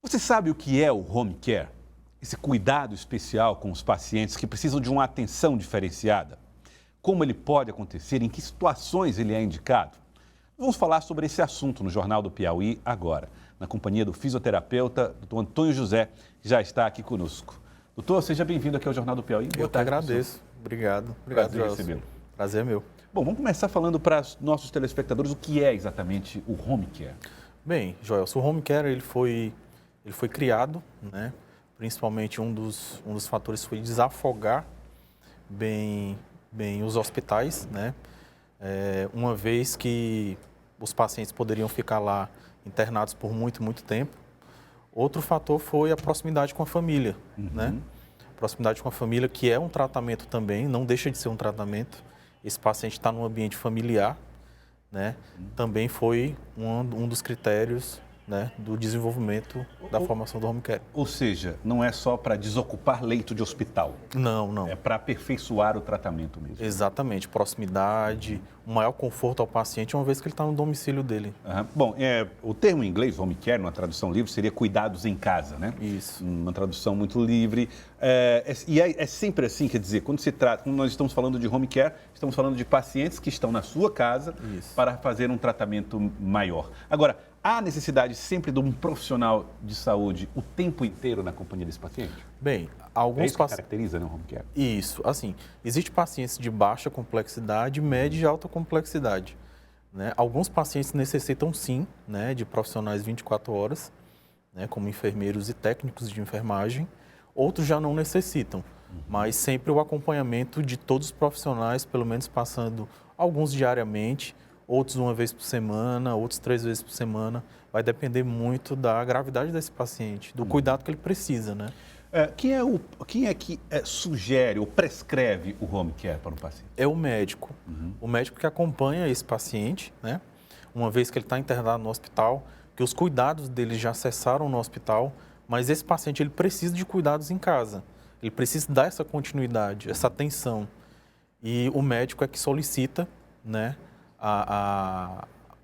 Você sabe o que é o home care? Esse cuidado especial com os pacientes que precisam de uma atenção diferenciada? Como ele pode acontecer? Em que situações ele é indicado? Vamos falar sobre esse assunto no Jornal do Piauí agora, na companhia do fisioterapeuta, Dr. Antônio José, que já está aqui conosco. Doutor, seja bem-vindo aqui ao Jornal do Piauí. Eu te agradeço. Obrigado. Obrigado, Prazer recebê-lo. Prazer é meu. Bom, vamos começar falando para os nossos telespectadores o que é exatamente o home care. Bem, Joelson, o home care ele foi criado, né? Principalmente um dos fatores foi desafogar bem os hospitais, né? Uma vez que os pacientes poderiam ficar lá internados por muito tempo. Outro fator foi a proximidade com a família, né? Proximidade com a família, que é um tratamento também, não deixa de ser um tratamento. Esse paciente está num ambiente familiar, né? Também foi um dos critérios, né, do desenvolvimento da formação do home care. Ou seja, não é só para desocupar leito de hospital. Não. É para aperfeiçoar o tratamento mesmo. Exatamente, proximidade, um maior conforto ao paciente, uma vez que ele está no domicílio dele. Bom, o termo em inglês, home care, numa tradução livre, seria cuidados em casa, né? Isso. Uma tradução muito livre. É sempre assim, quer dizer, quando nós estamos falando de home care, estamos falando de pacientes que estão na sua casa para fazer um tratamento maior. Agora, há necessidade sempre de um profissional de saúde o tempo inteiro na companhia desse paciente? Bem, alguns isso que caracteriza, né, o home care? Isso, assim, existem pacientes de baixa complexidade, média e alta complexidade, né? Alguns pacientes necessitam sim, né, de profissionais 24 horas, né, como enfermeiros e técnicos de enfermagem. Outros já não necessitam, mas sempre o acompanhamento de todos os profissionais, pelo menos passando alguns diariamente, outros uma vez por semana, outros 3 vezes por semana. Vai depender muito da gravidade desse paciente, do cuidado que ele precisa, né? Quem é que sugere ou prescreve o home care para o paciente? É o médico. O médico que acompanha esse paciente, né? Uma vez que ele está internado no hospital, que os cuidados dele já cessaram no hospital, mas esse paciente ele precisa de cuidados em casa. Ele precisa dar essa continuidade, essa atenção. E o médico é que solicita, né,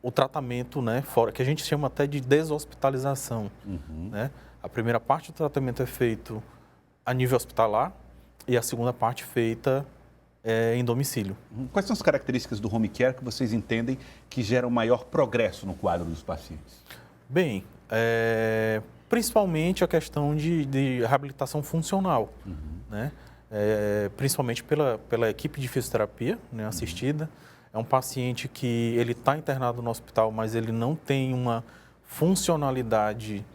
o tratamento, né, fora, que a gente chama até de deshospitalização, né? A primeira parte do tratamento é feito a nível hospitalar e a segunda parte feita em domicílio. Quais são as características do home care que vocês entendem que geram maior progresso no quadro dos pacientes? Bem, principalmente a questão de reabilitação funcional, né? Principalmente pela equipe de fisioterapia, né, assistida. É um paciente que ele está internado no hospital, mas ele não tem uma funcionalidade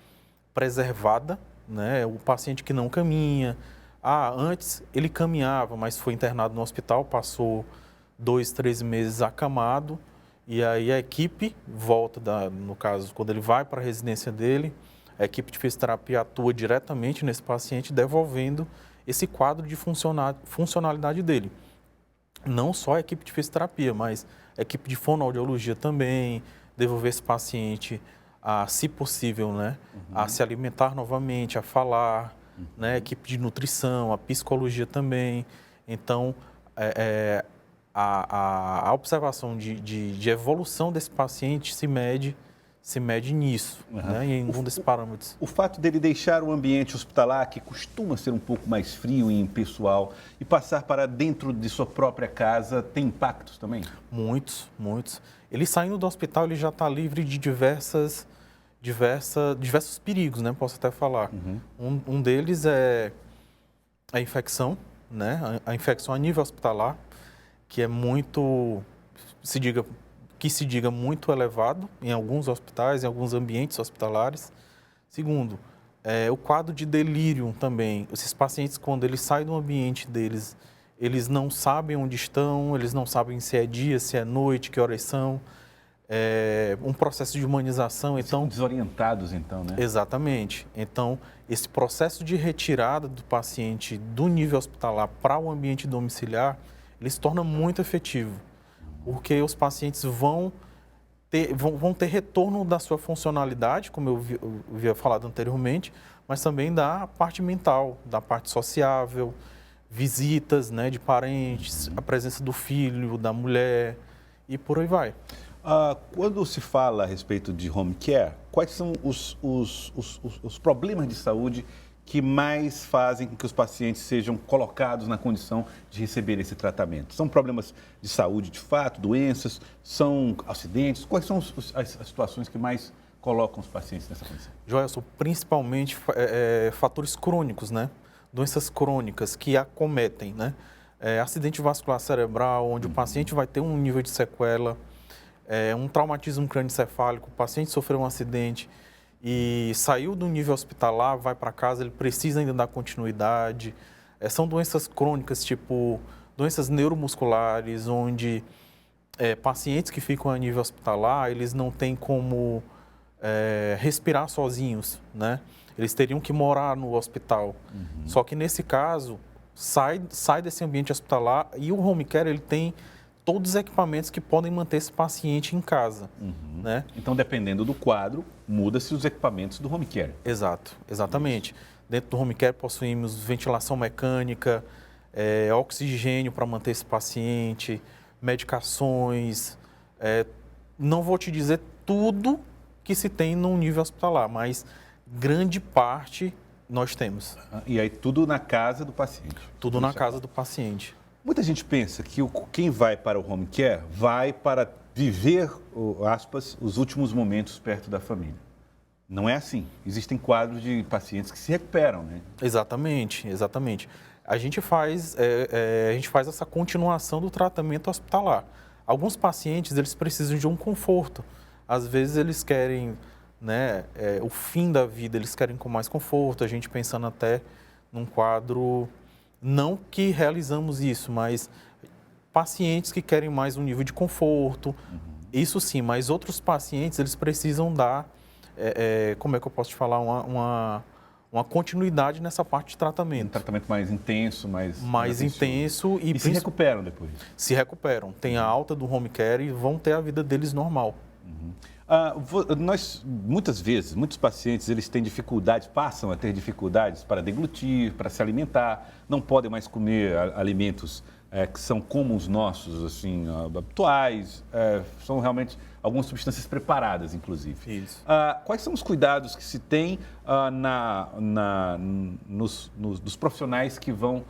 preservada, né? O paciente que não caminha. Antes ele caminhava, mas foi internado no hospital, passou 2, 3 meses acamado, e aí a equipe volta, no caso, quando ele vai para a residência dele, a equipe de fisioterapia atua diretamente nesse paciente, devolvendo esse quadro de funcionalidade dele. Não só a equipe de fisioterapia, mas a equipe de fonoaudiologia também, devolver esse paciente se possível, né, a se alimentar novamente, a falar, né, a equipe de nutrição, a psicologia também. Então, a observação de evolução desse paciente se mede nisso, né, em um desses parâmetros. O fato dele deixar o ambiente hospitalar, que costuma ser um pouco mais frio e impessoal, e passar para dentro de sua própria casa, tem impactos também? Muitos. Ele saindo do hospital, ele já está livre de diversos perigos, né? Posso até falar. Um deles é a infecção, né? A infecção a nível hospitalar, que é muito, que se diga muito elevado em alguns hospitais, em alguns ambientes hospitalares. Segundo, o quadro de delírio também. Esses pacientes, quando eles saem do ambiente deles, eles não sabem onde estão, eles não sabem se é dia, se é noite, que horas são. Um processo de humanização, então... Desorientados, então, né? Exatamente. Então, esse processo de retirada do paciente do nível hospitalar para o ambiente domiciliar, ele se torna muito efetivo, porque os pacientes vão ter retorno da sua funcionalidade, como eu havia falado anteriormente, mas também da parte mental, da parte sociável, visitas, né, de parentes, a presença do filho, da mulher e por aí vai. Quando se fala a respeito de home care, quais são os problemas de saúde que mais fazem com que os pacientes sejam colocados na condição de receber esse tratamento? São problemas de saúde de fato, doenças, são acidentes? Quais são as situações que mais colocam os pacientes nessa condição? Joelson, principalmente fatores crônicos, né? Doenças crônicas que acometem, né? Acidente vascular cerebral, onde o paciente vai ter um nível de sequela, um traumatismo crânioencefálico, o paciente sofreu um acidente e saiu do nível hospitalar, vai para casa, ele precisa ainda dar continuidade. São doenças crônicas, tipo doenças neuromusculares, onde pacientes que ficam a nível hospitalar, eles não têm como respirar sozinhos, né? Eles teriam que morar no hospital. Só que nesse caso, sai desse ambiente hospitalar e o home care, ele tem todos os equipamentos que podem manter esse paciente em casa, né? Então, dependendo do quadro, muda-se os equipamentos do home care. Exato, exatamente. Dentro do home care possuímos ventilação mecânica, oxigênio para manter esse paciente, medicações. Não vou te dizer tudo que se tem num nível hospitalar, mas grande parte nós temos. E aí tudo na casa do paciente? Tudo na casa do paciente. Muita gente pensa que quem vai para o home care vai para viver, aspas, os últimos momentos perto da família. Não é assim. Existem quadros de pacientes que se recuperam, né? Exatamente, exatamente. A gente faz essa continuação do tratamento hospitalar. Alguns pacientes, eles precisam de um conforto. Às vezes eles querem, né, o fim da vida, eles querem com mais conforto. A gente pensando até num quadro, não que realizamos isso, mas pacientes que querem mais um nível de conforto. Isso sim, mas outros pacientes, eles precisam dar, como é que eu posso te falar, uma continuidade nessa parte de tratamento. Um tratamento mais intenso, mais intenso. E se recuperam depois? Se recuperam. Tem a alta do home care e vão ter a vida deles normal. Muitos pacientes, eles têm dificuldades, passam a ter dificuldades para deglutir, para se alimentar, não podem mais comer alimentos que são como os nossos, assim, habituais, são realmente algumas substâncias preparadas, inclusive. Isso. Quais são os cuidados que se tem nos profissionais que vão,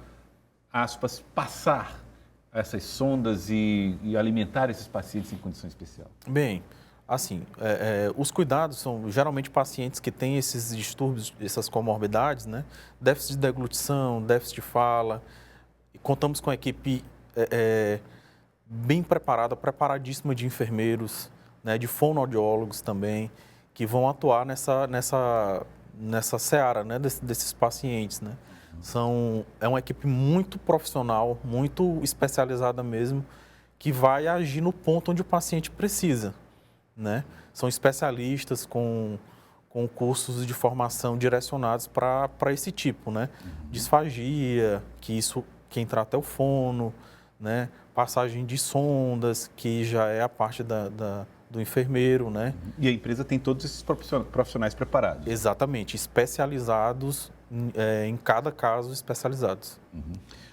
aspas, passar essas sondas e alimentar esses pacientes em condição especial? Bem, assim, os cuidados são geralmente pacientes que têm esses distúrbios, essas comorbidades, né? Déficit de deglutição, déficit de fala. Contamos com a equipe bem preparadíssima de enfermeiros, né? De fonoaudiólogos também, que vão atuar nessa seara, né? desses pacientes, né? É uma equipe muito profissional, muito especializada mesmo, que vai agir no ponto onde o paciente precisa, né? São especialistas com cursos de formação direcionados para esse tipo, né? Disfagia, quem trata é o fono, né? Passagem de sondas, que já é a parte do enfermeiro, né? E a empresa tem todos esses profissionais preparados? Exatamente, especializados, em cada caso especializados.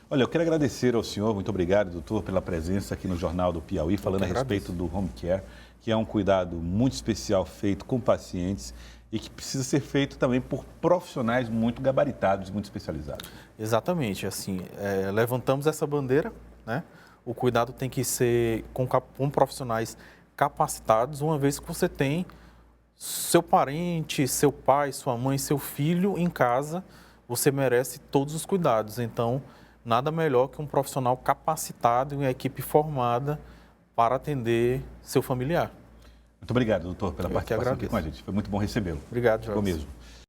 Olha, eu quero agradecer ao senhor, muito obrigado, doutor, pela presença aqui no Jornal do Piauí, falando a respeito do home care, que é um cuidado muito especial feito com pacientes e que precisa ser feito também por profissionais muito gabaritados e muito especializados. Exatamente, assim, levantamos essa bandeira, né? O cuidado tem que ser com profissionais capacitados, uma vez que você tem seu parente, seu pai, sua mãe, seu filho em casa, você merece todos os cuidados. Então, nada melhor que um profissional capacitado e uma equipe formada para atender seu familiar. Muito obrigado, doutor, pela participação aqui com a gente. Foi muito bom recebê-lo. Obrigado, Jorge. Foi mesmo.